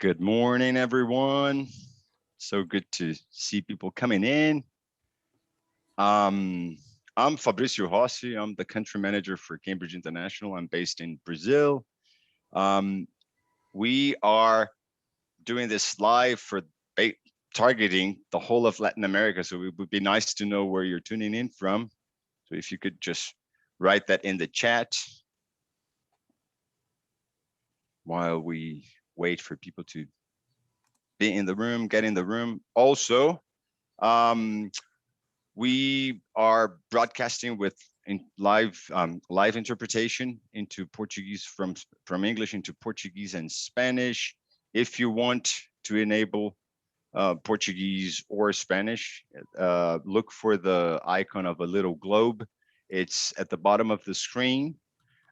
Good morning, everyone. So good to see people coming in. I'm Fabrício Rossi. I'm the country manager for Cambridge International. I'm based in Brazil. We are doing this live for targeting the whole of Latin America. So it would be nice to know where you're tuning in from. So if you could just write that in the chat while we wait for people to be in the room, get in the room. Also, we are broadcasting with live interpretation into Portuguese from English into Portuguese and Spanish. If you want to enable Portuguese or Spanish, look for the icon of a little globe. It's at the bottom of the screen.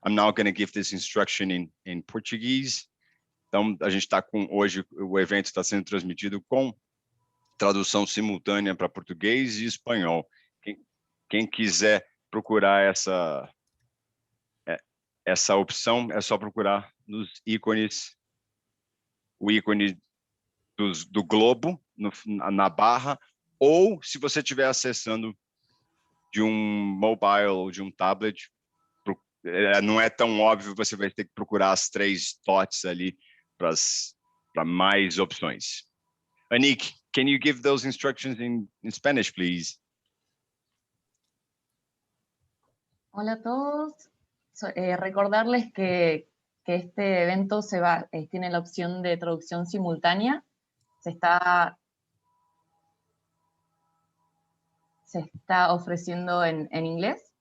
I'm now going to give this instruction in Portuguese. Então, a gente está com hoje, o evento está sendo transmitido com tradução simultânea para português e espanhol. Quem quiser procurar essa opção, é só procurar nos ícones, o ícone do globo na barra, ou se você estiver acessando de mobile ou de tablet, não é tão óbvio, você vai ter que procurar as 3 dots ali para mais opções. Anik, can you give those instructions in Spanish, please? Hola a todos. Recordarles que este evento tiene la opción de traducción simultánea. Se está ofreciendo en inglés.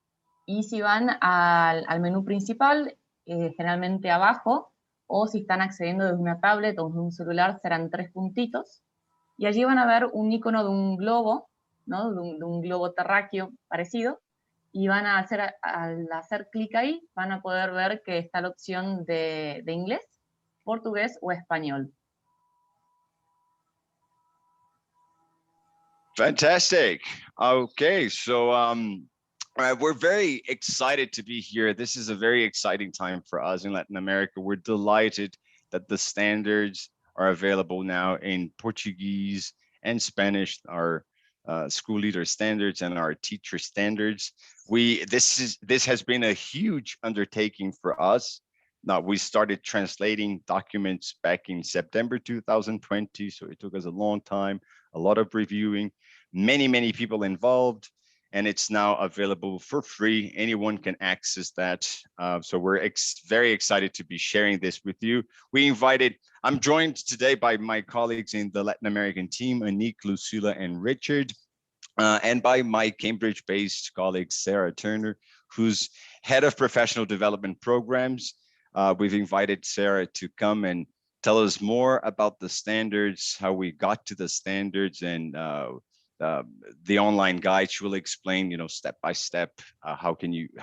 Y si van al menú principal, generalmente abajo, o si están accediendo desde una tablet o desde un celular, serán 3 puntitos. Y allí van a ver un icono de un globo, ¿no? de un globo terráqueo parecido. Y al hacer clic ahí, van a poder ver que está la opción de inglés, portugués o español. Fantastic. Okay, so we're very excited to be here. This is a very exciting time for us in Latin America. We're delighted that the standards are available now in Portuguese and Spanish, our school leader standards and our teacher standards. This has been a huge undertaking for us. Now, we started translating documents back in September 2020, so it took us a long time, a lot of reviewing, many people involved, and it's now available for free. Anyone can access that. So we're very excited to be sharing this with you. I'm joined today by my colleagues in the Latin American team, Anik, Lucila, and Richard, and by my Cambridge-based colleague, Sarah Turner, who's head of professional development programs. We've invited Sarah to come and tell us more about the standards, how we got to the standards, and the online guide. She will explain, step by step, how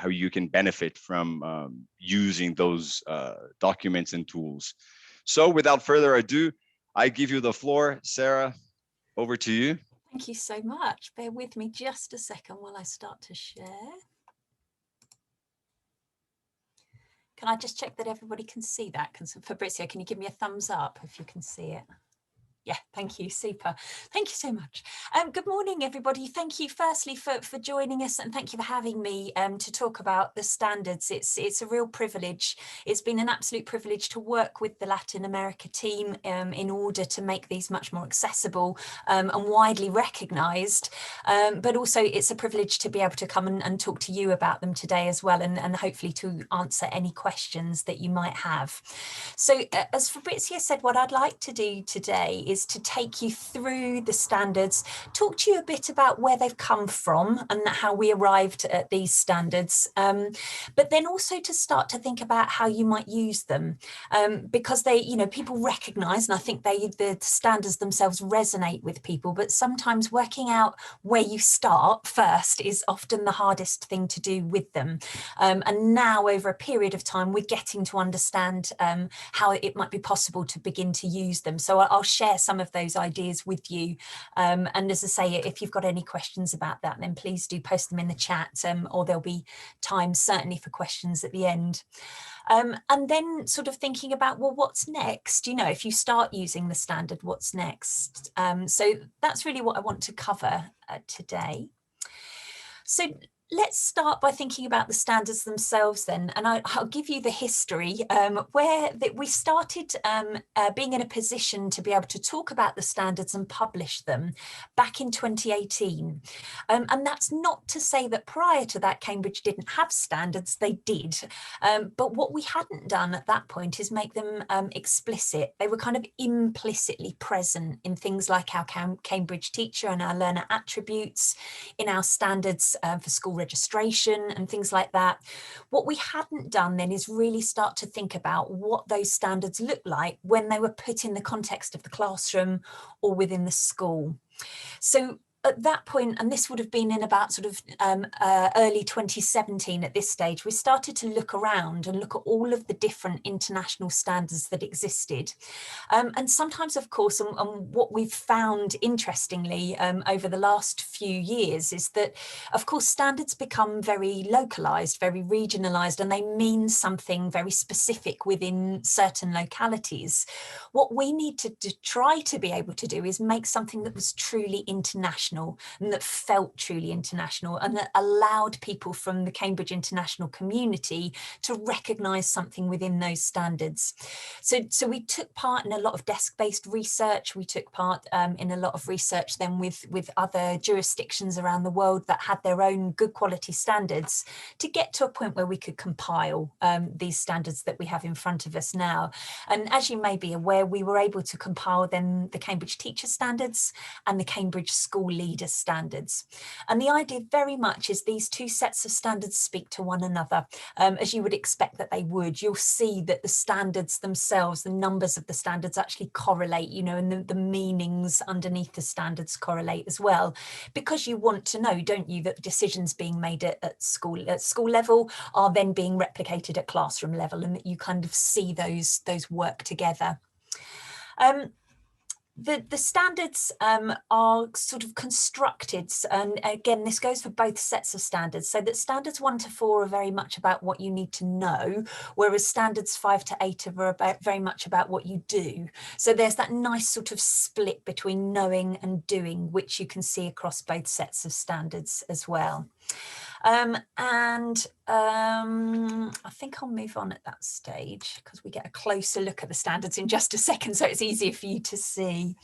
you can benefit from using those documents and tools. So without further ado, I give you the floor. Sarah, over to you. Thank you so much. Bear with me just a second while I start to share. Can I just check that everybody can see that? Fabrizio, can you give me a thumbs up if you can see it? Yeah, thank you. Super. Thank you so much. Good morning, everybody. Thank you firstly for joining us, and thank you for having me to talk about the standards. It's a real privilege. It's been an absolute privilege to work with the Latin America team in order to make these much more accessible and widely recognised. But also it's a privilege to be able to come and talk to you about them today as well, and hopefully to answer any questions that you might have. So as Fabrizio said, what I'd like to do today is to take you through the standards, talk to you a bit about where they've come from and how we arrived at these standards, but then also to start to think about how you might use them, because they, people recognise, and I think the standards themselves resonate with people, but sometimes working out where you start first is often the hardest thing to do with them. And now over a period of time, we're getting to understand how it might be possible to begin to use them. So I'll share some of those ideas with you. And as I say, if you've got any questions about that, then please do post them in the chat, or there'll be time certainly for questions at the end. And then sort of thinking about, well, what's next? You know, if you start using the standard, what's next? So that's really what I want to cover today. So let's start by thinking about the standards themselves then, and I'll give you the history where we started being in a position to be able to talk about the standards and publish them back in 2018. And that's not to say that prior to that Cambridge didn't have standards, they did. But what we hadn't done at that point is make them explicit. They were kind of implicitly present in things like our Cambridge teacher and our learner attributes, in our standards for school registration and things like that. What we hadn't done then is really start to think about what those standards look like when they were put in the context of the classroom or within the school. So at that point, and this would have been in about sort of early 2017 at this stage, we started to look around and look at all of the different international standards that existed. And sometimes, of course, and what we've found interestingly over the last few years is that, of course, standards become very localized, very regionalized, and they mean something very specific within certain localities. What we need to try to be able to do is make something that was truly international and that felt truly international and that allowed people from the Cambridge international community to recognise something within those standards. So we took part in a lot of desk-based research. We took part in a lot of research then with other jurisdictions around the world that had their own good quality standards to get to a point where we could compile these standards that we have in front of us now. And as you may be aware, we were able to compile then the Cambridge teacher standards and the Cambridge school leader standards. And the idea very much is these two sets of standards speak to one another, as you would expect that they would. You'll see that the standards themselves, the numbers of the standards actually correlate, you know, and the meanings underneath the standards correlate as well, because you want to know, don't you, that decisions being made at school level are then being replicated at classroom level, and that you kind of see those work together. The standards are sort of constructed, and again, this goes for both sets of standards, so that standards 1 to 4 are very much about what you need to know, whereas standards 5 to 8 are very much about what you do. So there's that nice sort of split between knowing and doing, which you can see across both sets of standards as well. I think I'll move on at that stage because we get a closer look at the standards in just a second, so it's easier for you to see.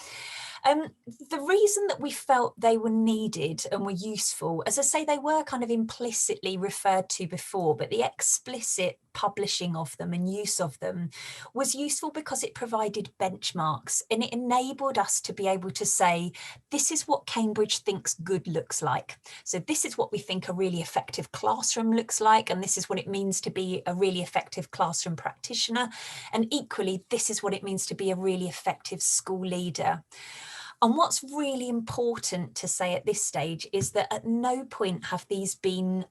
The reason that we felt they were needed and were useful, as I say, they were kind of implicitly referred to before, but the explicit publishing of them and use of them was useful because it provided benchmarks and it enabled us to be able to say, this is what Cambridge thinks good looks like. So this is what we think a really effective classroom looks like, and this is what it means to be a really effective classroom practitioner. And equally, this is what it means to be a really effective school leader. And what's really important to say at this stage is that at no point have these been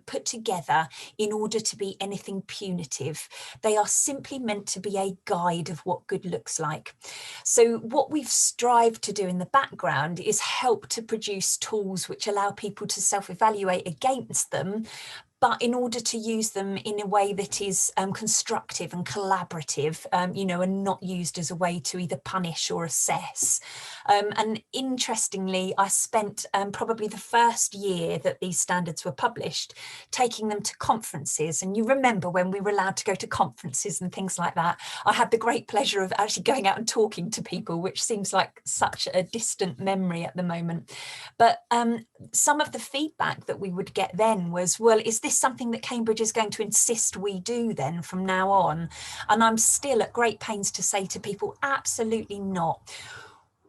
put together in order to be anything punitive. They are simply meant to be a guide of what good looks like. So what we've strived to do in the background is help to produce tools which allow people to self-evaluate against them, but in order to use them in a way that is constructive and collaborative, you know, and not used as a way to either punish or assess. And interestingly, I spent probably the first year that these standards were published, taking them to conferences. And you remember when we were allowed to go to conferences and things like that, I had the great pleasure of actually going out and talking to people, which seems like such a distant memory at the moment. But some of the feedback that we would get then was, well, is this something that Cambridge is going to insist we do then from now on? And I'm still at great pains to say to people, absolutely not.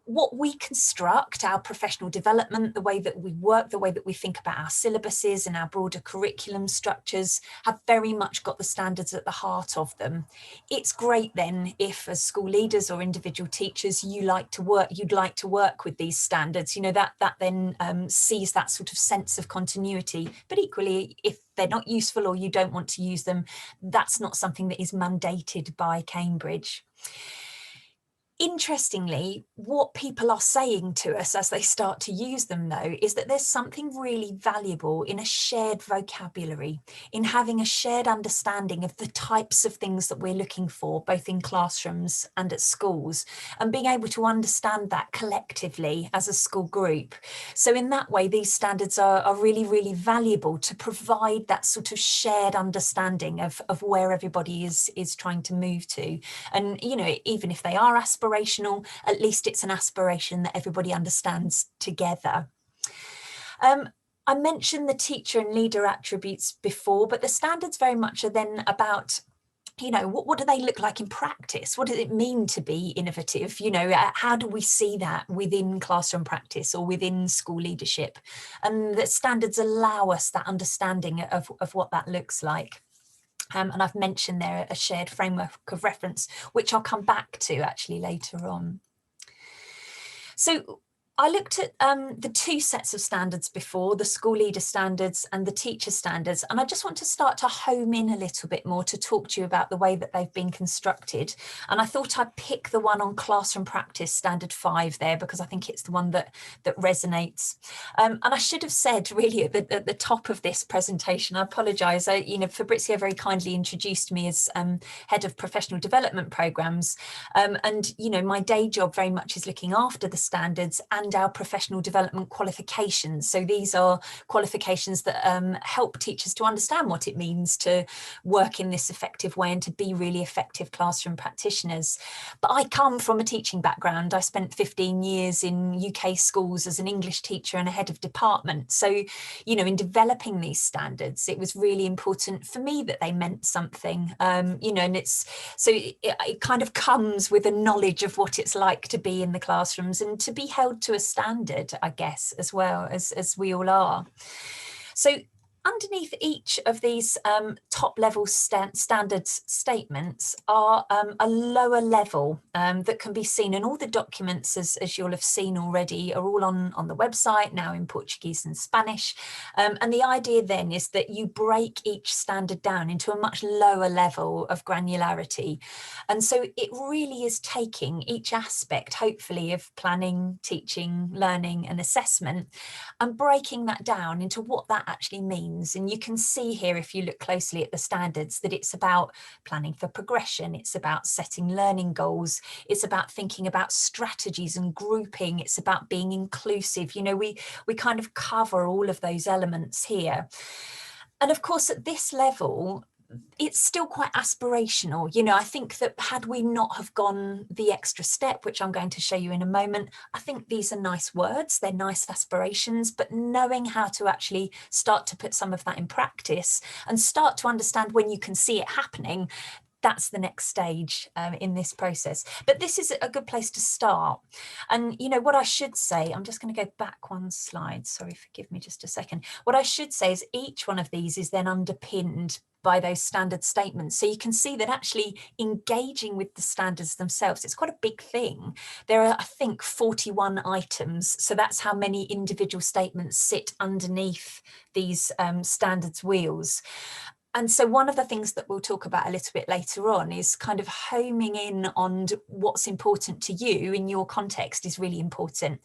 What we construct, our professional development, the way that we work, the way that we think about our syllabuses and our broader curriculum structures have very much got the standards at the heart of them. It's great then if as school leaders or individual teachers you'd like to work with these standards, you know, that then sees that sort of sense of continuity. But equally, if they're not useful or you don't want to use them, that's not something that is mandated by Cambridge. Interestingly, what people are saying to us as they start to use them, though, is that there's something really valuable in a shared vocabulary, in having a shared understanding of the types of things that we're looking for, both in classrooms and at schools, and being able to understand that collectively as a school group. So in that way, these standards are really, really valuable to provide that sort of shared understanding of where everybody is trying to move to. And, you know, even if they are aspirational, at least it's an aspiration that everybody understands together. I mentioned the teacher and leader attributes before, but the standards very much are then about, you know, what do they look like in practice? What does it mean to be innovative? You know, how do we see that within classroom practice or within school leadership? And the standards allow us that understanding of what that looks like. And I've mentioned there a shared framework of reference, which I'll come back to actually later on. So I looked at the two sets of standards before, the school leader standards and the teacher standards, and I just want to start to home in a little bit more to talk to you about the way that they've been constructed. And I thought I'd pick the one on classroom practice, standard 5 there, because I think it's the one that resonates. And I should have said really at the top of this presentation, I apologise, you know, Fabrizio very kindly introduced me as head of professional development programmes, and, you know, my day job very much is looking after the standards and our professional development qualifications. So these are qualifications that help teachers to understand what it means to work in this effective way and to be really effective classroom practitioners. But I come from a teaching background. I spent 15 years in UK schools as an English teacher and a head of department. So, you know, in developing these standards, it was really important for me that they meant something, you know, and it kind of comes with a knowledge of what it's like to be in the classrooms and to be held to a standard, I guess, as well as we all are. So underneath each of these top level standards statements are a lower level that can be seen, and all the documents, as you'll have seen already, are all on the website now in Portuguese and Spanish. And the idea then is that you break each standard down into a much lower level of granularity. And so it really is taking each aspect, hopefully, of planning, teaching, learning and assessment, and breaking that down into what that actually means. And you can see here, if you look closely at the standards, that it's about planning for progression, it's about setting learning goals, it's about thinking about strategies and grouping, it's about being inclusive. You know, we kind of cover all of those elements here. And of course, at this level, it's still quite aspirational. You know, I think that had we not have gone the extra step, which I'm going to show you in a moment, I think these are nice words, they're nice aspirations, but knowing how to actually start to put some of that in practice and start to understand when you can see it happening, that's the next stage in this process. But this is a good place to start. And, you know, what I should say, I'm just going to go back one slide. Sorry, forgive me just a second. What I should say is each one of these is then underpinned by those standard statements. So you can see that actually engaging with the standards themselves, it's quite a big thing. There are, I think, 41 items. So that's how many individual statements sit underneath these standards wheels. And so one of the things that we'll talk about a little bit later on is kind of homing in on what's important to you in your context is really important.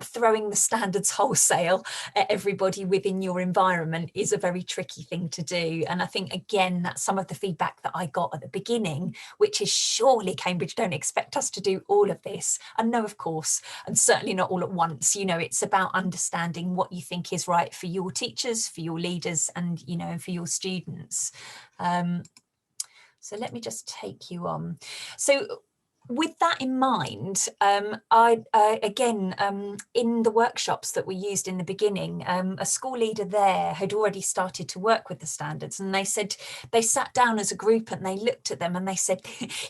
Throwing the standards wholesale at everybody within your environment is a very tricky thing to do. And I think, again, that's some of the feedback that I got at the beginning, which is surely Cambridge don't expect us to do all of this. And no, of course, and certainly not all at once. You know, it's about understanding what you think is right for your teachers, for your leaders, and, you know, for your students. So let me just take you on. So with that in mind, again, in the workshops that we used in the beginning, a school leader there had already started to work with the standards, and they said they sat down as a group and they looked at them and they said,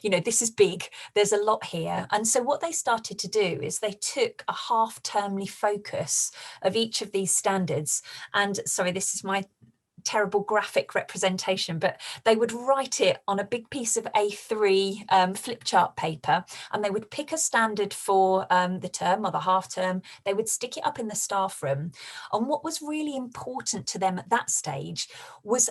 you know, this is big, there's a lot here. And so what they started to do is they took a half-termly focus of each of these standards. And sorry, this is my terrible graphic representation, but they would write it on a big piece of A3 flip chart paper, and they would pick a standard for the term or the half term. They would stick it up in the staff room. And what was really important to them at that stage was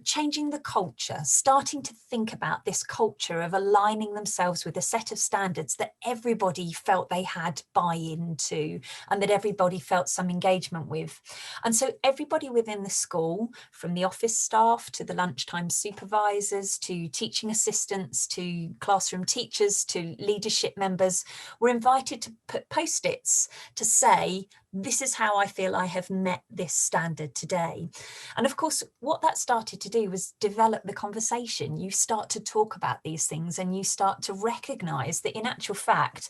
changing the culture, starting to think about this culture of aligning themselves with a set of standards that everybody felt they had buy-in to and that everybody felt some engagement with. And so everybody within the school, from the office staff to the lunchtime supervisors to teaching assistants to classroom teachers to leadership members, were invited to put post-its to say, this is how I feel I have met this standard today. And of course, what that started to do was develop the conversation. You start to talk about these things and you start to recognise that in actual fact,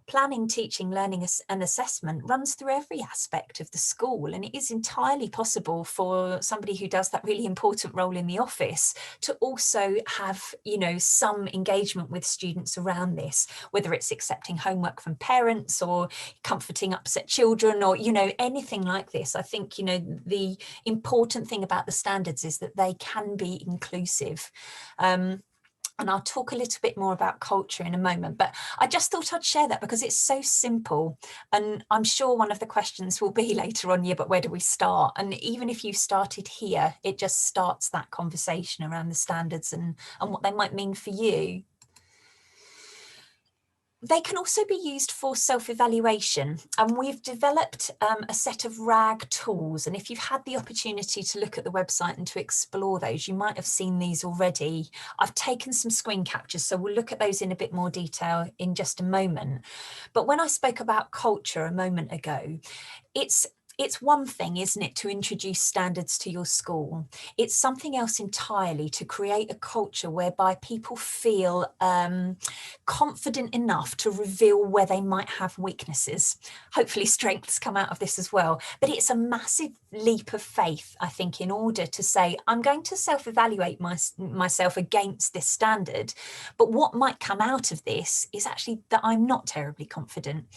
planning, teaching, learning and assessment runs through every aspect of the school, and it is entirely possible for somebody who does that really important role in the office to also have, you know, some engagement with students around this, whether it's accepting homework from parents or comforting upset children or, you know, anything like this. I think, you know, the important thing about the standards is that they can be inclusive. And I'll talk a little bit more about culture in a moment, but I just thought I'd share that because it's so simple. And I'm sure one of the questions will be later on, yeah, but where do we start? And even if you started here, it just starts that conversation around the standards and what they might mean for you. They can also be used for self-evaluation, and we've developed a set of RAG tools. And if you've had the opportunity to look at the website and to explore those, you might have seen these already. I've taken some screen captures, so we'll look at those in a bit more detail in just a moment. But when I spoke about culture a moment ago, it's one thing, isn't it, to introduce standards to your school. It's something else entirely to create a culture whereby people feel confident enough to reveal where they might have weaknesses. Hopefully strengths come out of this as well. But it's a massive leap of faith, I think, in order to say, I'm going to self-evaluate myself against this standard. But what might come out of this is actually that I'm not terribly confident.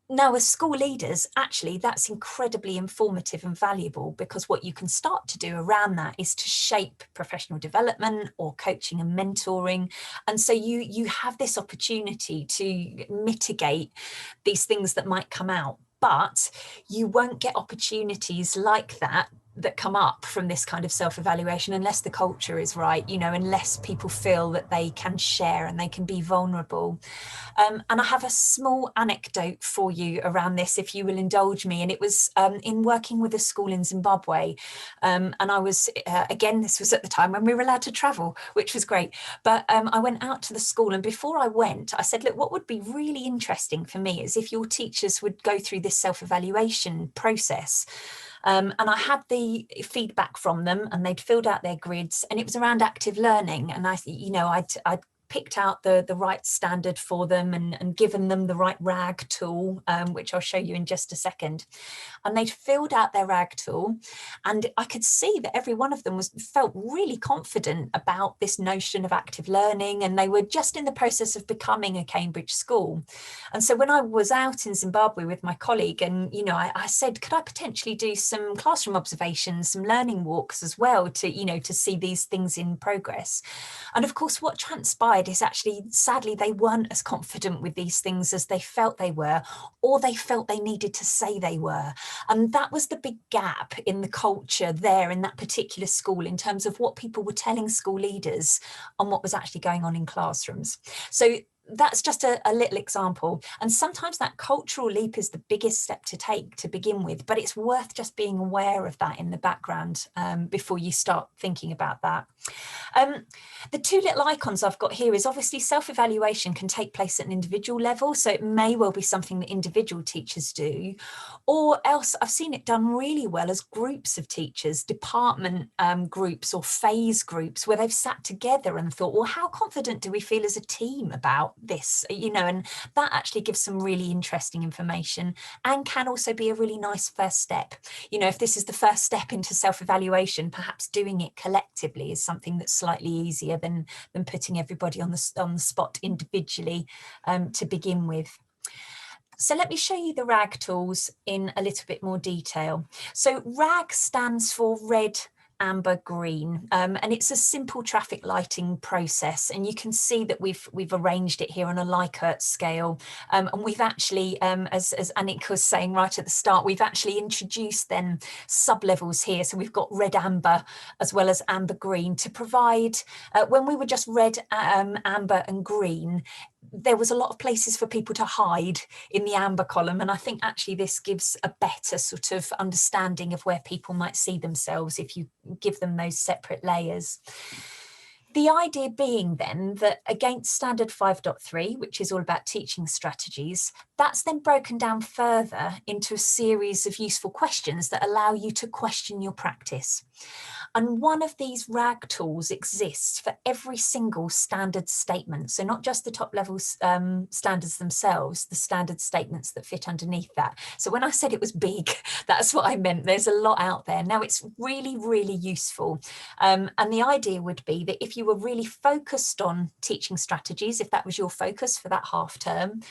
Now, as school leaders, actually, that's incredibly informative and valuable, because what you can start to do around that is to shape professional development or coaching and mentoring. And so you have this opportunity to mitigate these things that might come out, but you won't get opportunities like that come up from this kind of self-evaluation unless the culture is right, you know, unless people feel that they can share and they can be vulnerable. And I have a small anecdote for you around this, if you will indulge me. And it was in working with a school in Zimbabwe. And I was, again, this was at the time when we were allowed to travel, which was great. But I went out to the school, and before I went, I said, look, what would be really interesting for me is if your teachers would go through this self-evaluation process. And I had the feedback from them, and they'd filled out their grids, and it was around active learning. And I'd picked out the right standard for them and given them the right RAG tool, which I'll show you in just a second. And they'd filled out their RAG tool, and I could see that every one of them felt really confident about this notion of active learning, and they were just in the process of becoming a Cambridge school. And so when I was out in Zimbabwe with my colleague, and I said, could I potentially do some classroom observations, some learning walks as well, to see these things in progress. And of course, what transpired is actually, sadly, they weren't as confident with these things as they felt they were, or they felt they needed to say they were. And that was the big gap in the culture there in that particular school in terms of what people were telling school leaders on what was actually going on in classrooms. So that's just a little example. And sometimes that cultural leap is the biggest step to take to begin with, but it's worth just being aware of that in the background before you start thinking about that. The two little icons I've got here is obviously self-evaluation can take place at an individual level. So it may well be something that individual teachers do, or else I've seen it done really well as groups of teachers, department groups or phase groups, where they've sat together and thought, well, how confident do we feel as a team about this? And that actually gives some really interesting information and can also be a really nice first step. If this is the first step into self-evaluation, perhaps doing it collectively is something that's slightly easier than putting everybody on the spot individually to begin with. So let me show you the RAG tools in a little bit more detail. So RAG stands for red, amber, green, and it's a simple traffic lighting process, and you can see that we've arranged it here on a Likert scale, and we've actually, as Annick was saying right at the start, we've actually introduced then sub-levels here. So we've got red amber as well as amber green to provide, when we were just red, amber and green, there was a lot of places for people to hide in the amber column, and I think actually this gives a better sort of understanding of where people might see themselves if you give them those separate layers. The idea being then that against standard 5.3, which is all about teaching strategies, that's then broken down further into a series of useful questions that allow you to question your practice. And one of these RAG tools exists for every single standard statement. So not just the top level standards themselves, the standard statements that fit underneath that. So when I said it was big, that's what I meant. There's a lot out there. Now it's really, really useful. And the idea would be that if you were really focused on teaching strategies, if that was your focus for that half term,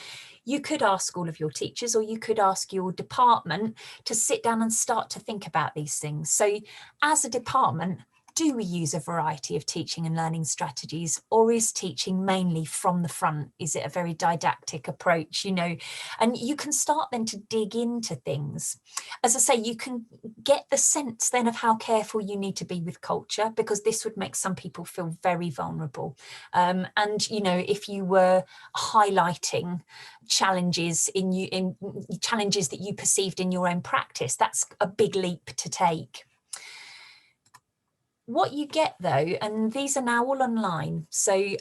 you could ask all of your teachers, or you could ask your department to sit down and start to think about these things. So as a department, do we use a variety of teaching and learning strategies, or is teaching mainly from the front? Is it a very didactic approach, you know? And you can start then to dig into things. As I say, you can get the sense then of how careful you need to be with culture, because this would make some people feel very vulnerable. And, you know, if you were highlighting challenges in challenges that you perceived in your own practice, that's a big leap to take. What you get though, and these are now all online, so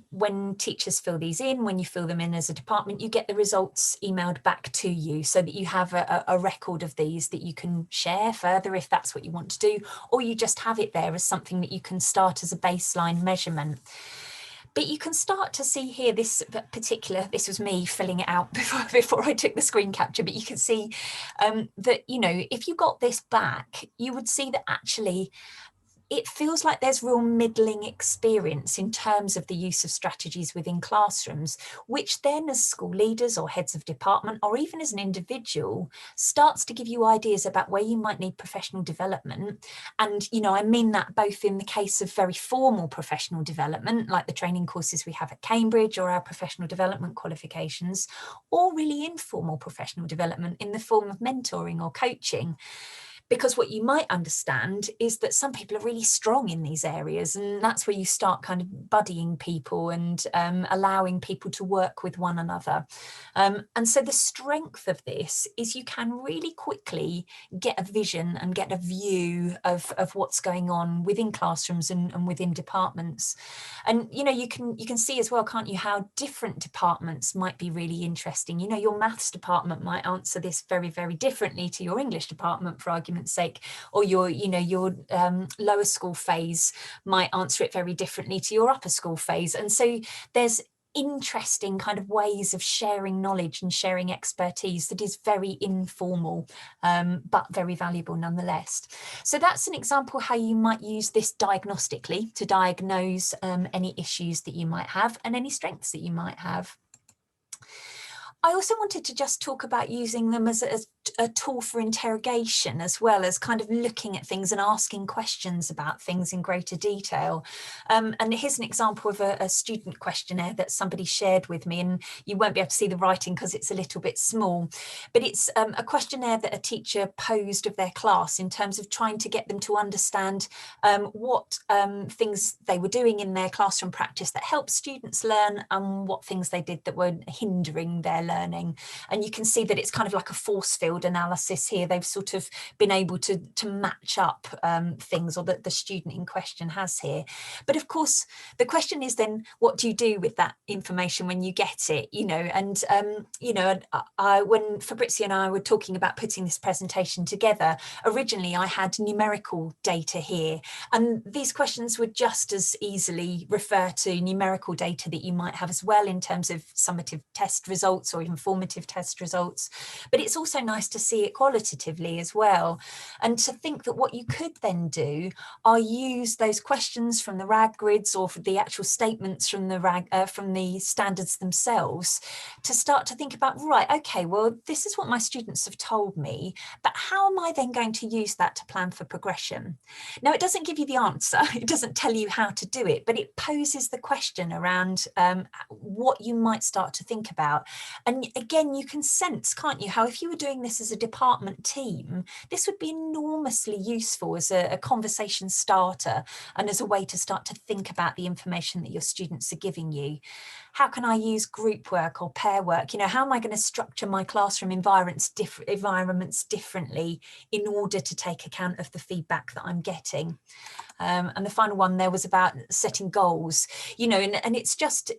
when teachers fill these in, when you fill them in as a department, you get the results emailed back to you so that you have a record of these that you can share further if that's what you want to do, or you just have it there as something that you can start as a baseline measurement. But you can start to see here, this was me filling it out before I took the screen capture, but you can see that, you know, if you got this back, you would see that actually it feels like there's real middling experience in terms of the use of strategies within classrooms, which then as school leaders or heads of department, or even as an individual, starts to give you ideas about where you might need professional development. And, you know, I mean that both in the case of very formal professional development, like the training courses we have at Cambridge or our professional development qualifications, or really informal professional development in the form of mentoring or coaching. Because what you might understand is that some people are really strong in these areas, and that's where you start kind of buddying people and allowing people to work with one another. And so the strength of this is you can really quickly get a vision and get a view of what's going on within classrooms and within departments. And, you know, you can see as well, can't you, how different departments might be really interesting. You know, your maths department might answer this very, very differently to your English department, for argument's sake, or your lower school phase might answer it very differently to your upper school phase. And so there's interesting kind of ways of sharing knowledge and sharing expertise that is very informal, but very valuable nonetheless. So that's an example how you might use this diagnostically to diagnose any issues that you might have and any strengths that you might have. I also wanted to just talk about using them as a tool for interrogation, as well as kind of looking at things and asking questions about things in greater detail. And here's an example of a student questionnaire that somebody shared with me, and you won't be able to see the writing because it's a little bit small, but it's a questionnaire that a teacher posed of their class in terms of trying to get them to understand what things they were doing in their classroom practice that helped students learn, and what things they did that were hindering their learning. And you can see that it's kind of like a force field analysis here. They've sort of been able to match up things, or that the student in question has here. But of course, the question is then, what do you do with that information when you get it? You know, and you know, when Fabrizio and I were talking about putting this presentation together, originally I had numerical data here, and these questions would just as easily refer to numerical data that you might have as well in terms of summative test results or informative test results. But it's also nice chance to see it qualitatively as well. And to think that what you could then do are use those questions from the RAG grids or for the actual statements from the standards themselves to start to think about, right, okay, well, this is what my students have told me, but how am I then going to use that to plan for progression? Now, it doesn't give you the answer, it doesn't tell you how to do it, but it poses the question around what you might start to think about. And again, you can sense, can't you, how if you were doing this as a department team, this would be enormously useful as a conversation starter and as a way to start to think about the information that your students are giving you. How can I use group work or pair work? You know, how am I going to structure my classroom environments differently in order to take account of the feedback that I'm getting? And the final one there was about setting goals, you know, and it's just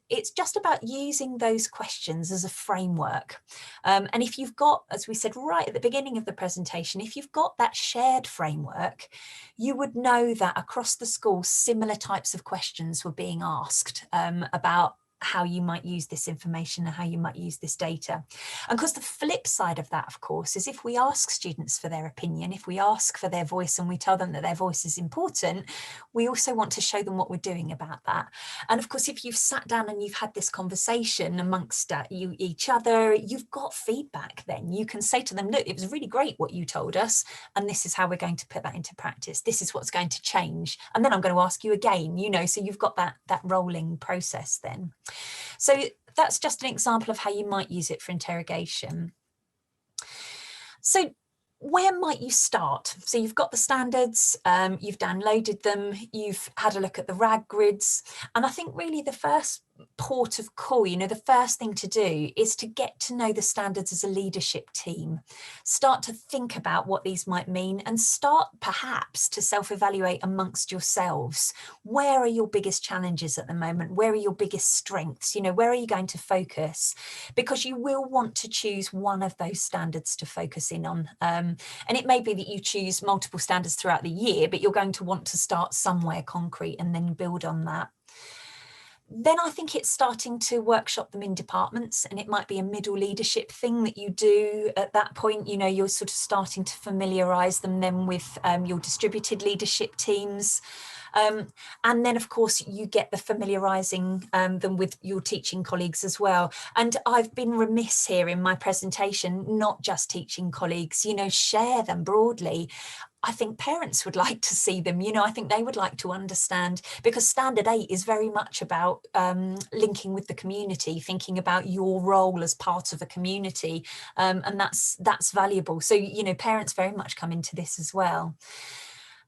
about using those questions as a framework. And if you've got, as we said right at the beginning of the presentation, if you've got that shared framework, you would know that across the school, similar types of questions were being asked about how you might use this information and how you might use this data. And of course, the flip side of that, of course, is if we ask students for their opinion, if we ask for their voice and we tell them that their voice is important, we also want to show them what we're doing about that. And of course, if you've sat down and you've had this conversation amongst each other, you've got feedback then. You can say to them, look, it was really great what you told us, and this is how we're going to put that into practice. This is what's going to change. And then I'm going to ask you again, you know, so you've got that rolling process then. So that's just an example of how you might use it for interrogation. So where might you start? So you've got the standards, you've downloaded them, you've had a look at the RAG grids. And I think really the first port of call, you know, the first thing to do is to get to know the standards as a leadership team. Start to think about what these might mean and start perhaps to self-evaluate amongst yourselves. Where are your biggest challenges at the moment? Where are your biggest strengths? You know, where are you going to focus? Because you will want to choose one of those standards to focus in on. And it may be that you choose multiple standards throughout the year, but you're going to want to start somewhere concrete and then build on that. Then I think it's starting to workshop them in departments, and it might be a middle leadership thing that you do at that point. You know, you're sort of starting to familiarise them then with your distributed leadership teams. And then, of course, you get the familiarising them with your teaching colleagues as well. And I've been remiss here in my presentation, not just teaching colleagues, you know, share them broadly. I think parents would like to see them, you know, I think they would like to understand, because Standard 8 is very much about linking with the community, thinking about your role as part of a community, and that's valuable. So, you know, parents very much come into this as well.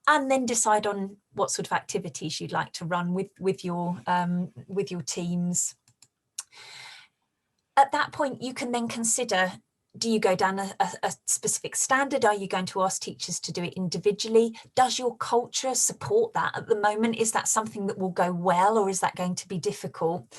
And then decide on what sort of activities you'd like to run with your teams. At that point, you can then consider, do you go down a specific standard? Are you going to ask teachers to do it individually? Does your culture support that at the moment? Is that something that will go well, or is that going to be difficult?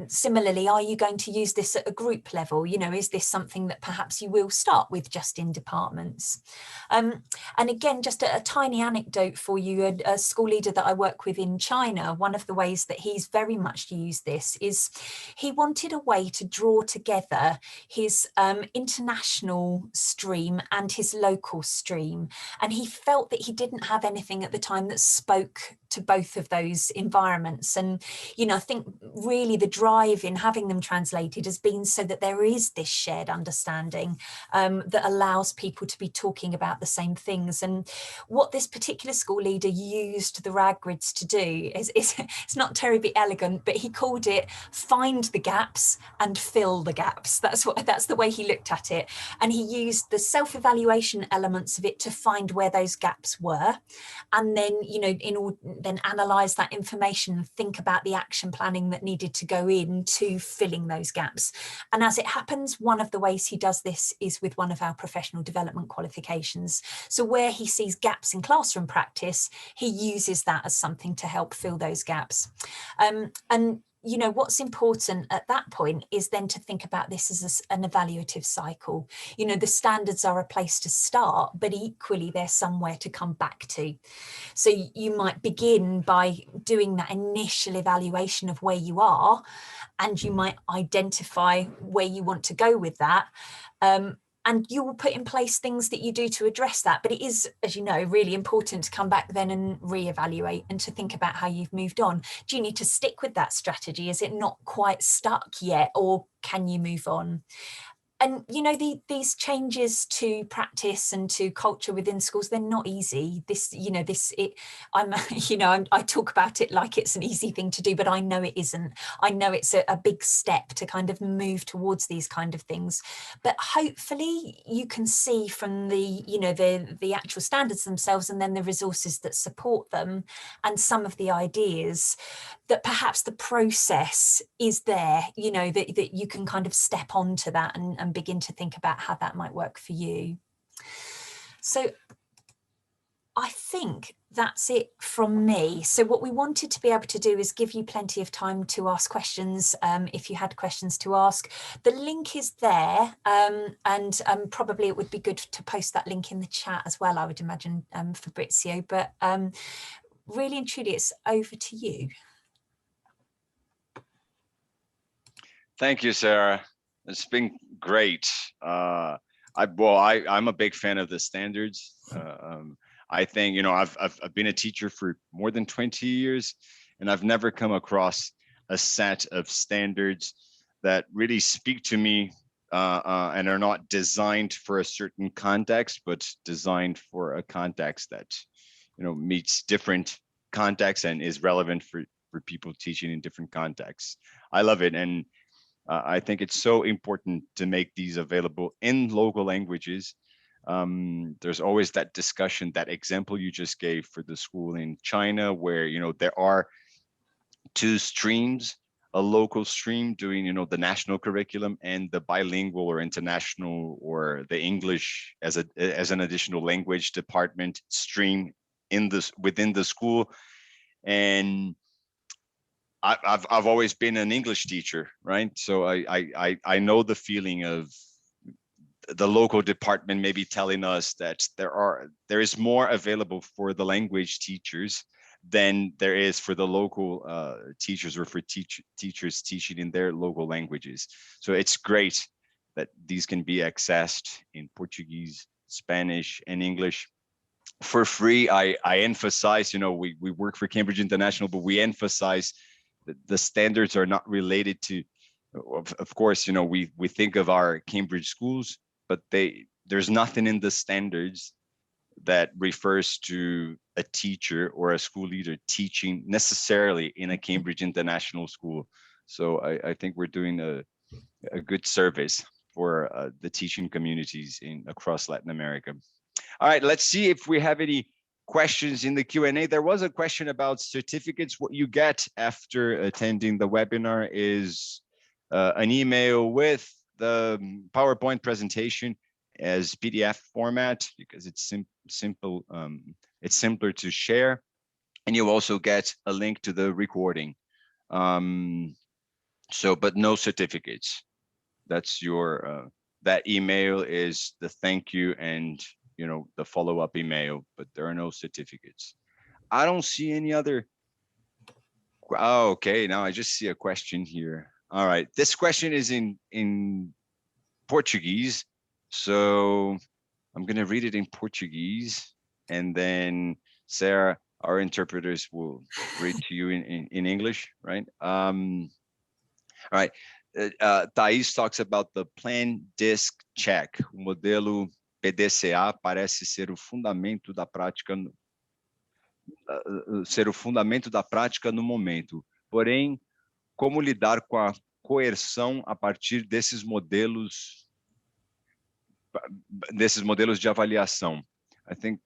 Similarly, are you going to use this at a group level? You know, is this something that perhaps you will start with just in departments? And again, just a tiny anecdote for you, a school leader that I work with in China, one of the ways that he's very much used this is he wanted a way to draw together his international stream and his local stream, and he felt that he didn't have anything at the time that spoke to both of those environments. And you know, I think really the drive in having them translated has been so that there is this shared understanding that allows people to be talking about the same things. And what this particular school leader used the RAG grids to do is it's not terribly elegant, but he called it find the gaps and fill the gaps. That's the way he looked at it. And he used the self-evaluation elements of it to find where those gaps were, and then, you know, then analyze that information and think about the action planning that needed to go into filling those gaps. And as it happens, one of the ways he does this is with one of our professional development qualifications. So where he sees gaps in classroom practice, he uses that as something to help fill those gaps. And you know, what's important at that point is then to think about this as an evaluative cycle. You know, the standards are a place to start, but equally they're somewhere to come back to. So you might begin by doing that initial evaluation of where you are, and you might identify where you want to go with that. And you will put in place things that you do to address that. But it is, as you know, really important to come back then and reevaluate and to think about how you've moved on. Do you need to stick with that strategy? Is it not quite stuck yet? Or can you move on? And, you know, these changes to practice and to culture within schools, they're not easy. I talk about it like it's an easy thing to do, but I know it isn't. I know it's a big step to kind of move towards these kind of things. But hopefully you can see from the actual standards themselves, and then the resources that support them, and some of the ideas, that perhaps the process is there, you know, that you can kind of step onto that and begin to think about how that might work for you. So I think that's it from me. So what we wanted to be able to do is give you plenty of time to ask questions if you had questions to ask. The link is there, and probably it would be good to post that link in the chat as well, I would imagine, Fabrizio. But really and truly, it's over to you. Thank you, Sarah. It's been great. I'm a big fan of the standards. I think, you know, I've been a teacher for more than 20 years, and I've never come across a set of standards that really speak to me and are not designed for a certain context, but designed for a context that, you know, meets different contexts and is relevant for people teaching in different contexts. I love it. And I think it's so important to make these available in local languages. There's always that discussion, that example you just gave for the school in China, where, you know, there are two streams, a local stream doing, you know, the national curriculum, and the bilingual or international or the English as an additional language department stream within the school. And I've always been an English teacher, right? So I know the feeling of the local department maybe telling us that there is more available for the language teachers than there is for the local teachers, or for teachers teaching in their local languages. So it's great that these can be accessed in Portuguese, Spanish, and English for free. I emphasize, you know, we work for Cambridge International, but we emphasize that the standards are not related to, of course, you know, we think of our Cambridge schools, but there's nothing in the standards that refers to a teacher or a school leader teaching necessarily in a Cambridge International school. So I think we're doing a good service for the teaching communities across Latin America. All right, let's see if we have any questions in the Q&A. There was a question about certificates. What you get after attending the webinar is an email with the PowerPoint presentation as PDF format, because it's simple. It's simpler to share, and you also get a link to the recording. But no certificates. That's your that email is the thank you and, you know, the follow-up email, but there are no certificates. I don't see any other. Oh, okay, now I just see a question here. All right, this question is in Portuguese, so I'm gonna read it in Portuguese, and then Sarah, our interpreters, will read to you in English, right? All right. Thais talks about the plan disc check. O modelo PDCA parece ser o fundamento da prática no momento. Porém, como lidar com a coerção a partir desses modelos de avaliação? I think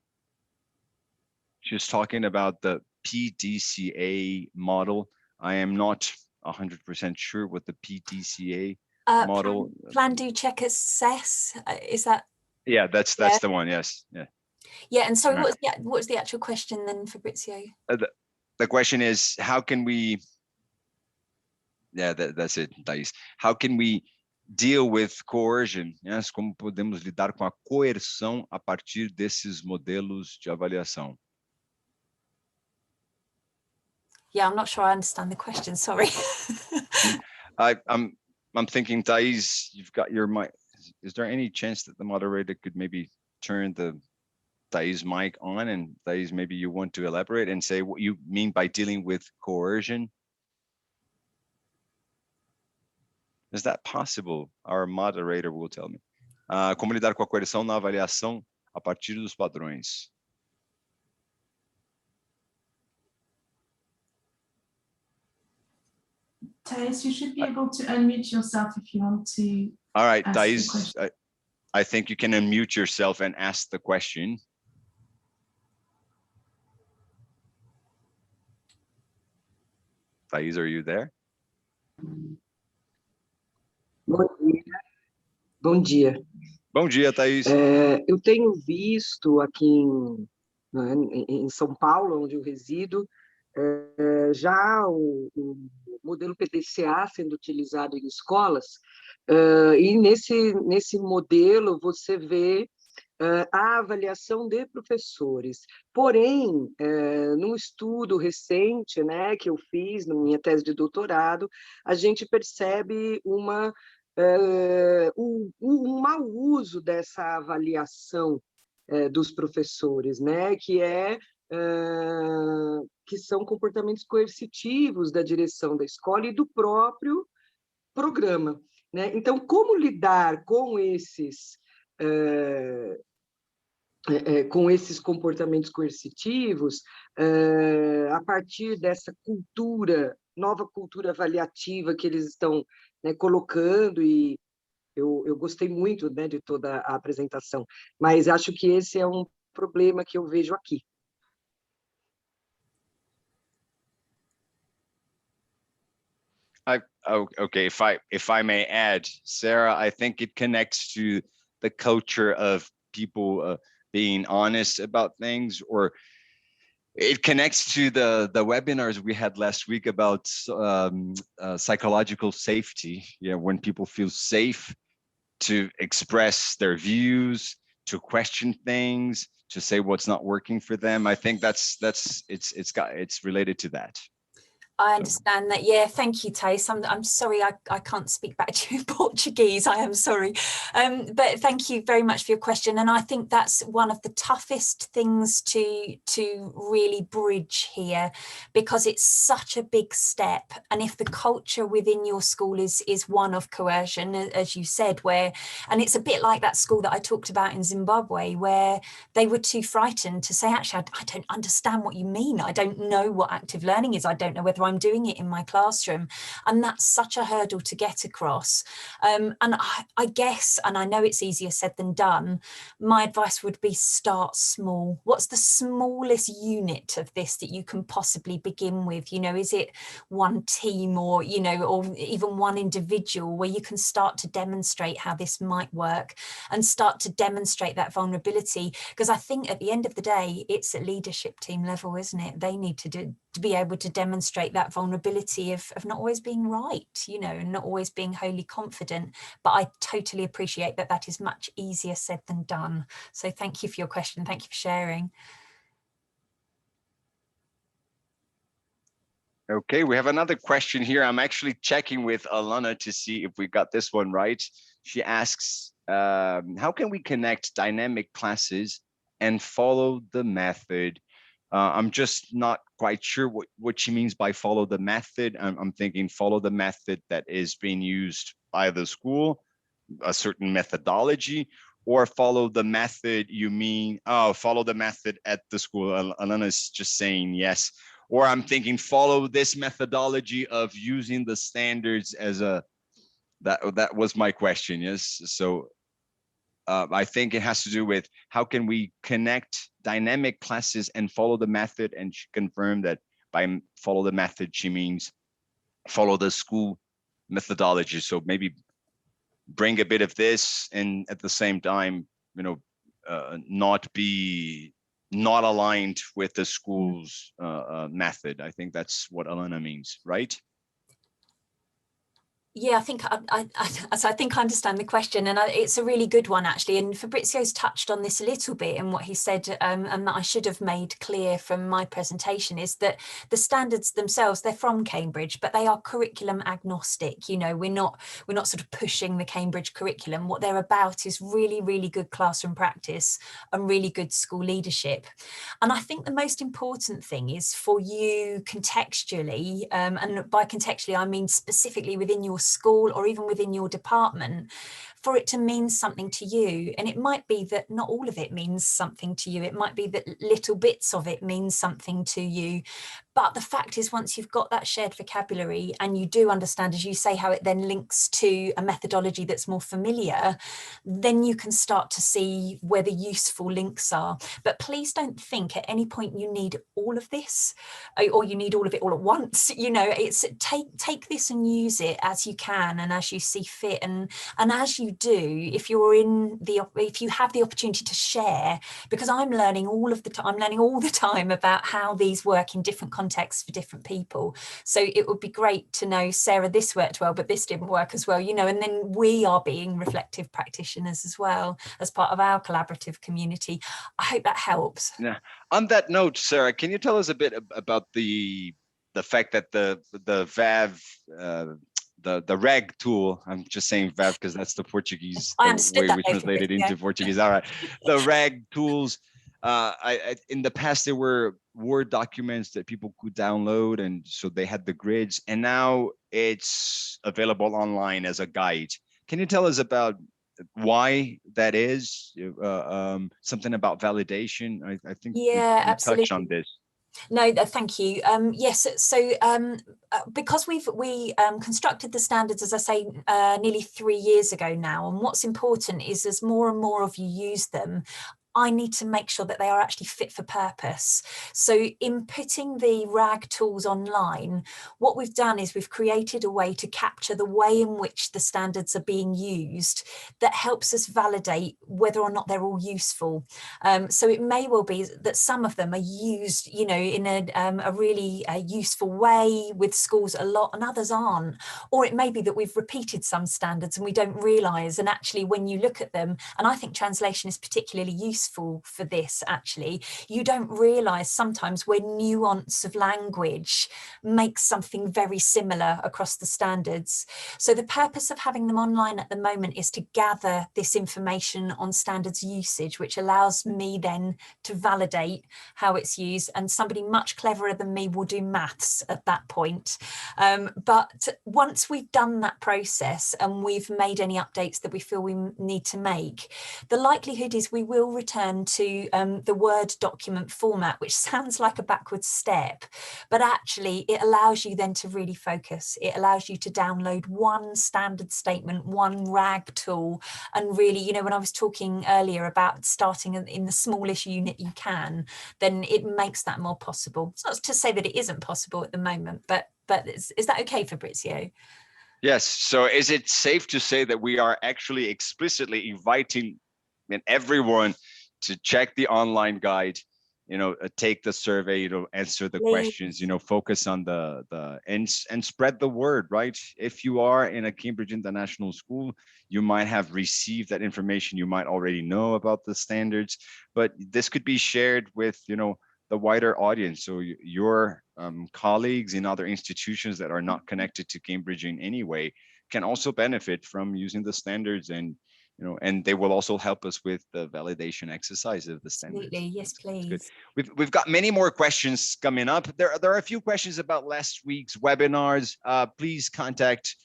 she's talking about the PDCA model. I am not 100% sure what the PDCA model. Plan, do, check, assess. Is that? Yeah, that's the one. Yes. Yeah. Yeah. And sorry, what was the actual question then, Fabrizio? The question is, how can we Yeah, that's it, Thais. How can we deal with coercion? Yes, como podemos lidar com a coerção a partir desses modelos de avaliação? Yeah, I'm not sure I understand the question, sorry. I'm thinking, Thais, you've got your mic. Is there any chance that the moderator could maybe turn the Thais mic on, and Thais, maybe you want to elaborate and say what you mean by dealing with coercion? Is that possible? Our moderator will tell me. Como lidar com a coerção na avaliação a partir dos padrões? Thais, you should be able to unmute yourself if you want to. All right, ask the Thais, question. I think you can unmute yourself and ask the question. Thais, are you there? Bom dia. Bom dia. Bom dia, Thais. Eu tenho visto aqui em São Paulo, onde eu resido, já o modelo PDCA sendo utilizado em escolas, e nesse modelo você vê a avaliação de professores. Porém, num estudo recente, né, que eu fiz na minha tese de doutorado, a gente percebe um mau uso dessa avaliação dos professores, né, que são comportamentos coercitivos da direção da escola e do próprio programa, né? Então, como lidar com esses comportamentos coercitivos a partir dessa nova cultura avaliativa que eles estão, né, colocando, e eu gostei muito, né, de toda a apresentação, mas acho que esse é um problema que eu vejo aqui. Okay, if I may add, Sarah, I think it connects to the culture of people being honest about things, or it connects to the webinars we had last week about psychological safety. Yeah, when people feel safe to express their views, to question things, to say what's not working for them. I think it's related to that. I understand that. Yeah, thank you, Thais. I'm sorry, I can't speak back to you in Portuguese. I am sorry. But thank you very much for your question. And I think that's one of the toughest things to really bridge here, because it's such a big step. And if the culture within your school is one of coercion, as you said, and it's a bit like that school that I talked about in Zimbabwe, where they were too frightened to say, actually, I don't understand what you mean. I don't know what active learning is. I don't know whether I'm doing it in my classroom. And that's such a hurdle to get across. And I guess, and I know it's easier said than done, my advice would be start small. What's the smallest unit of this that you can possibly begin with? You know, is it one team, or, you know, or even one individual, where you can start to demonstrate how this might work and start to demonstrate that vulnerability? Because I think at the end of the day, it's at leadership team level, isn't it? They need to be able to demonstrate that vulnerability of not always being right, you know, and not always being wholly confident. But I totally appreciate that that is much easier said than done. So thank you for your question. Thank you for sharing. Okay, we have another question here. I'm actually checking with Alana to see if we got this one right. She asks, how can we connect dynamic classes and follow the method? I'm just not quite sure what she means by follow the method. I'm thinking follow the method that is being used by the school, a certain methodology, or follow the method, you mean, follow the method at the school. Alana's just saying yes. Or I'm thinking follow this methodology of using the standards as that was my question, yes? So I think it has to do with how can we connect dynamic classes and follow the method, and she confirmed that by follow the method, she means follow the school methodology. So maybe bring a bit of this, and at the same time, you know, not aligned with the school's method. I think that's what Alana means, right? Yeah, I think I think I understand the question, and it's a really good one actually. And Fabrizio's touched on this a little bit in what he said, and that I should have made clear from my presentation is that the standards themselves, they're from Cambridge, but they are curriculum agnostic. You know, we're not sort of pushing the Cambridge curriculum. What they're about is really, really good classroom practice and really good school leadership. And I think the most important thing is for you contextually, and by contextually I mean specifically within your school or even within your department, for it to mean something to you. And it might be that not all of it means something to you. It might be that little bits of it means something to you. But the fact is, once you've got that shared vocabulary and you do understand, as you say, how it then links to a methodology that's more familiar, then you can start to see where the useful links are. But please don't think at any point you need all of this, or you need all of it all at once. You know, it's take this and use it as you can and as you see fit. And as you do, if you have the opportunity to share, because I'm learning all the time about how these work in different contexts for different people. So it would be great to know, Sarah, this worked well, but this didn't work as well, you know, and then we are being reflective practitioners as well as part of our collaborative community. I hope that helps. Yeah. On that note, Sarah, can you tell us a bit about the fact that the VAV, the REG tool, I'm just saying VAV because that's the Portuguese, I the understood way that we though, translate it Fabrizio. into Portuguese. All right, the REG tools. In the past, there were Word documents that people could download, and so they had the grids, and now it's available online as a guide. Can you tell us about why that is? Something about validation. I think Yeah, we absolutely. touched on this. No, thank you. Yes, so because we constructed the standards, as I say, nearly 3 years ago now, and what's important is as more and more of you use them, I need to make sure that they are actually fit for purpose. So in putting the RAG tools online, what we've done is we've created a way to capture the way in which the standards are being used that helps us validate whether or not they're all useful. So it may well be that some of them are used, you know, in a really useful way with schools a lot, and others aren't. Or it may be that we've repeated some standards and we don't realise, and actually when you look at them, and I think translation is particularly useful for this, actually, you don't realise sometimes where nuance of language makes something very similar across the standards. So the purpose of having them online at the moment is to gather this information on standards usage, which allows me then to validate how it's used, and somebody much cleverer than me will do maths at that point. But once we've done that process and we've made any updates that we feel we need to make, the likelihood is we will return to the Word document format, which sounds like a backward step, but actually it allows you then to really focus. It allows you to download one standard statement, one RAG tool, and really, you know, when I was talking earlier about starting in the smallest unit you can, then it makes that more possible. It's not to say that it isn't possible at the moment, but is that okay, Fabrizio? Yes. So is it safe to say that we are actually explicitly inviting everyone to check the online guide, you know, take the survey, you know, answer the questions, you know, focus on and spread the word, right? If you are in a Cambridge International School, you might have received that information. You might already know about the standards, but this could be shared with, you know, the wider audience. So your colleagues in other institutions that are not connected to Cambridge in any way can also benefit from using the standards, and you know, and they will also help us with the validation exercise of the standards. Absolutely, yes, please. We've got many more questions coming up. There are a few questions about last week's webinars. Please contact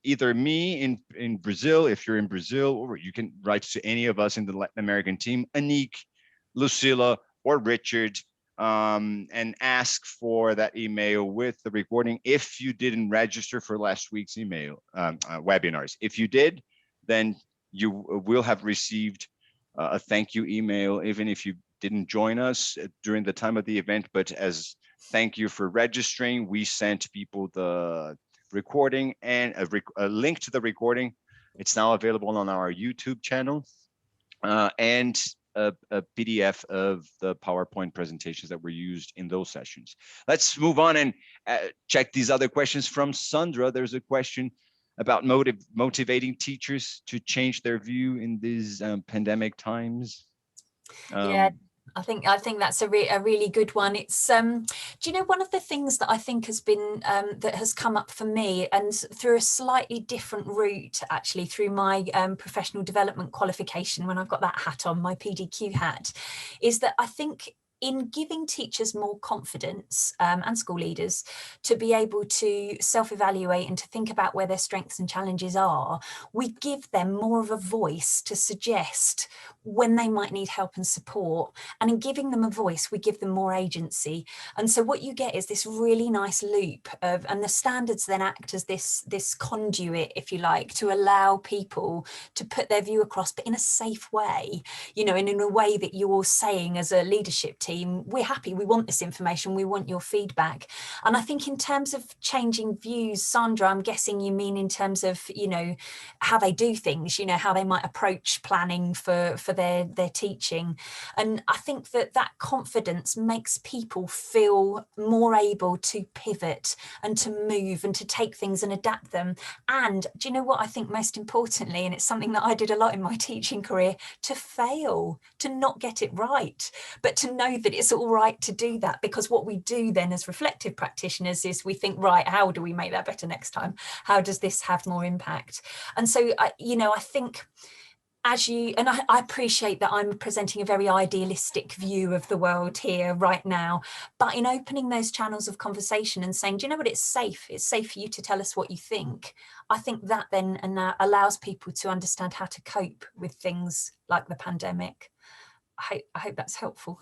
either me in Brazil, if you're in Brazil, or you can write to any of us in the Latin American team, Anik, Lucilla, or Richard, and ask for that email with the recording if you didn't register for last week's webinars. If you did, then you will have received a thank you email, even if you didn't join us during the time of the event. But as thank you for registering, we sent people the recording and a link to the recording. It's now available on our YouTube channel, and a PDF of the PowerPoint presentations that were used in those sessions. Let's move on and check these other questions from Sandra. There's a question. about motivating teachers to change their view in these pandemic times? Yeah, I think that's a really good one. It's do you know, one of the things that I think has been that has come up for me, and through a slightly different route actually, through my professional development qualification, when I've got that hat on, my PDQ hat, is that I think in giving teachers more confidence and school leaders to be able to self-evaluate and to think about where their strengths and challenges are, we give them more of a voice to suggest when they might need help and support. And in giving them a voice, we give them more agency. And so what you get is this really nice loop of, and the standards then act as this conduit, if you like, to allow people to put their view across, but in a safe way, you know, and in a way that you're saying as a leadership team, we're happy, we want this information, we want your feedback. And I think in terms of changing views, Sandra, I'm guessing you mean in terms of, you know, how they do things, you know, how they might approach planning for their teaching. And I think that confidence makes people feel more able to pivot and to move and to take things and adapt them. And do you know what I think most importantly, and it's something that I did a lot in my teaching career, to fail, to not get it right, but to know that it's all right to do that, because what we do then as reflective practitioners is we think, right, how do we make that better next time? How does this have more impact? And so, you know, I think as you, and I appreciate that I'm presenting a very idealistic view of the world here right now, but in opening those channels of conversation and saying, do you know what, it's safe for you to tell us what you think, I think that then allows people to understand how to cope with things like the pandemic. I hope that's helpful.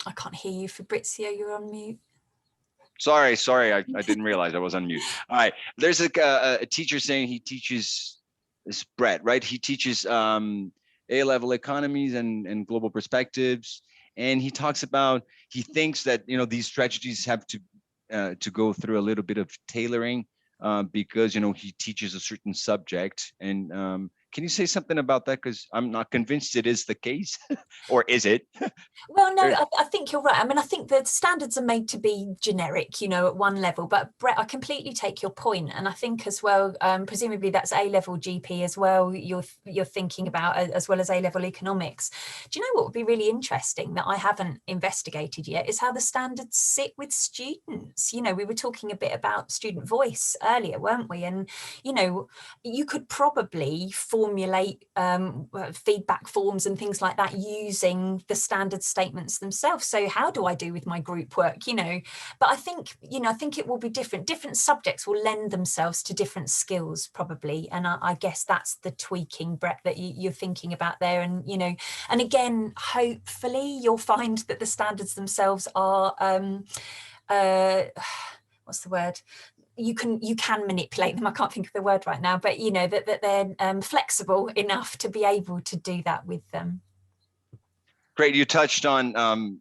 I can't hear you, Fabrizio, you're on mute. Sorry, I didn't realize I was on mute. All right, there's a teacher saying he teaches, this Brett, right? He teaches A-level economies and global perspectives, and he talks about, he thinks that, you know, these strategies have to go through a little bit of tailoring because, you know, he teaches a certain subject. And can you say something about that? Because I'm not convinced it is the case, or is it? Well, no, I think you're right. I mean, I think the standards are made to be generic, you know, at one level. But Brett, I completely take your point, and I think as well, presumably that's A-level GP as well. You're thinking about, as well as A-level economics. Do you know what would be really interesting that I haven't investigated yet is how the standards sit with students. You know, we were talking a bit about student voice earlier, weren't we? And you know, you could probably formulate feedback forms and things like that using the standard statements themselves. So how do I do with my group work, you know? But I think, you know, I think it will be different. Different subjects will lend themselves to different skills probably. And I guess that's the tweaking, Brett, that you're thinking about there. And, you know, and again, hopefully you'll find that the standards themselves are, what's the word? You can manipulate them. I can't think of the word right now, but you know, that they're flexible enough to be able to do that with them. Great. You touched on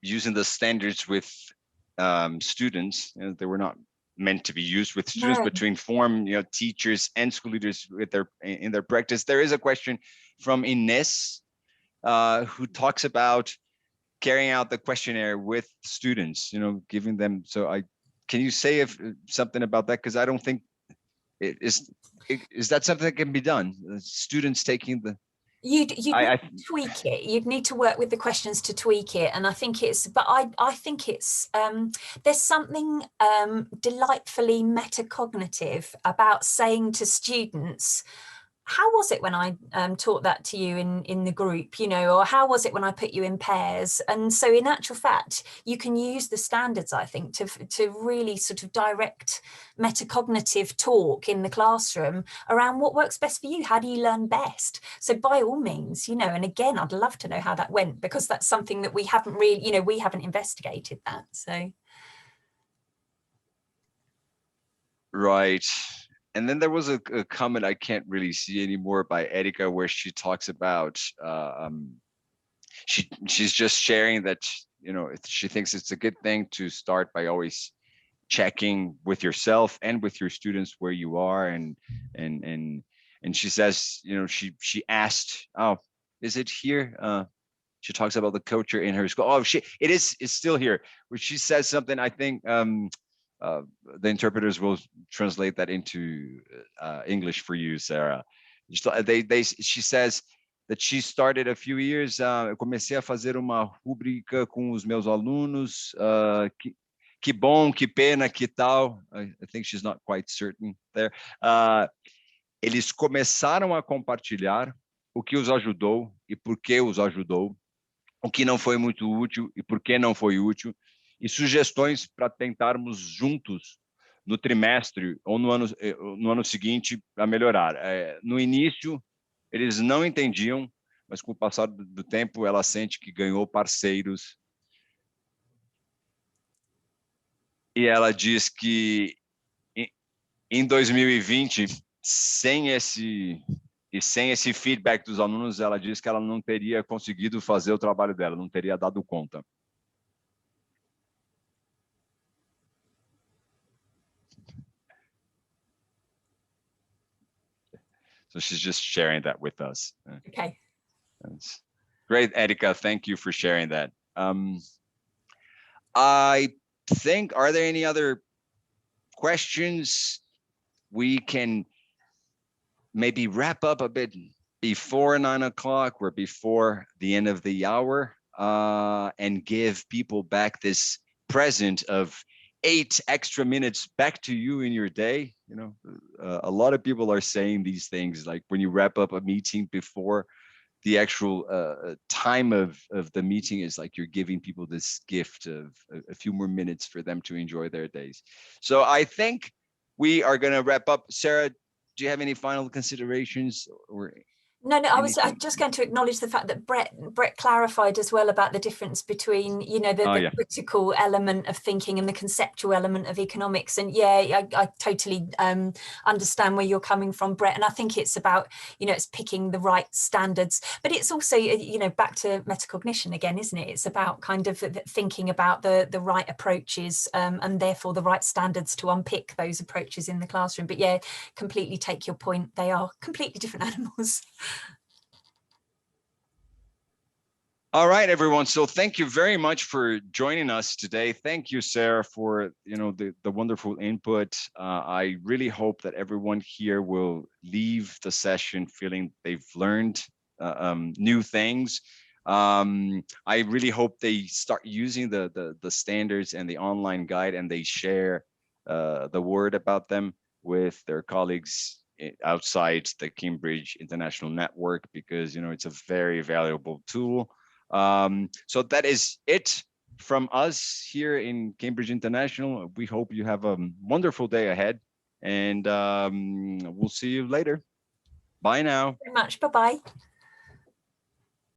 using the standards with students. You know, they were not meant to be used with students, but to inform, you know, teachers and school leaders with in their practice. There is a question from Ines who talks about carrying out the questionnaire with students, you know, giving them. So can you say something about that? Because I don't think is that something that can be done? Students taking the. You'd tweak it. You'd need to work with the questions to tweak it. And I think I think it's, there's something delightfully metacognitive about saying to students, how was it when I taught that to you in the group, you know, or how was it when I put you in pairs? And so in actual fact, you can use the standards, I think, to really sort of direct metacognitive talk in the classroom around what works best for you. How do you learn best? So by all means, you know, and again, I'd love to know how that went, because that's something that we haven't really, you know, we haven't investigated that. So. Right. And then there was a comment I can't really see anymore by Erika, where she talks about she's just sharing that, you know, she thinks it's a good thing to start by always checking with yourself and with your students where you are, and she says, you know, she asked, oh, is it here? She talks about the culture in her school. Oh, it's still here, where she says something, I think, the interpreters will translate that into English for you, Sarah. She says that she started a few years. Eu comecei a fazer uma rubrica com os meus alunos. Que bom, que pena, que tal. I think she's not quite certain there. Eles começaram a compartilhar o que os ajudou e por que os ajudou, o que não foi muito útil e por que não foi útil, e sugestões para tentarmos juntos no trimestre ou no ano seguinte a melhorar. No início, eles não entendiam, mas com o passar do tempo, ela sente que ganhou parceiros. E ela diz que em 2020, sem esse feedback dos alunos, ela diz que ela não teria conseguido fazer o trabalho dela, não teria dado conta. So she's just sharing that with us. Okay. That's great, Erika. Thank you for sharing that. I think, are there any other questions? We can maybe wrap up a bit before 9 o'clock or before the end of the hour, and give people back this present of 8 extra minutes back to you in your day. You know, a lot of people are saying these things, like when you wrap up a meeting before the actual time of the meeting, is like you're giving people this gift of a few more minutes for them to enjoy their days. So I think we are going to wrap up. Sarah, do you have any final considerations or? No, I was just going to acknowledge the fact that Brett clarified as well about the difference between, you know, the critical element of thinking and the conceptual element of economics. And yeah, I totally understand where you're coming from, Brett. And I think it's about, you know, it's picking the right standards, but it's also, you know, back to metacognition again, isn't it? It's about kind of thinking about the right approaches, and therefore the right standards to unpick those approaches in the classroom. But yeah, completely take your point. They are completely different animals. All right, everyone. So thank you very much for joining us today. Thank you, Sarah, for the wonderful input. I really hope that everyone here will leave the session feeling they've learned new things. I really hope they start using the standards and the online guide, and they share the word about them with their colleagues outside the Cambridge International Network, because it's a very valuable tool. So that is it from us here in Cambridge International. We hope you have a wonderful day ahead, and we'll see you later. Bye now. Thank you very much. Bye-bye.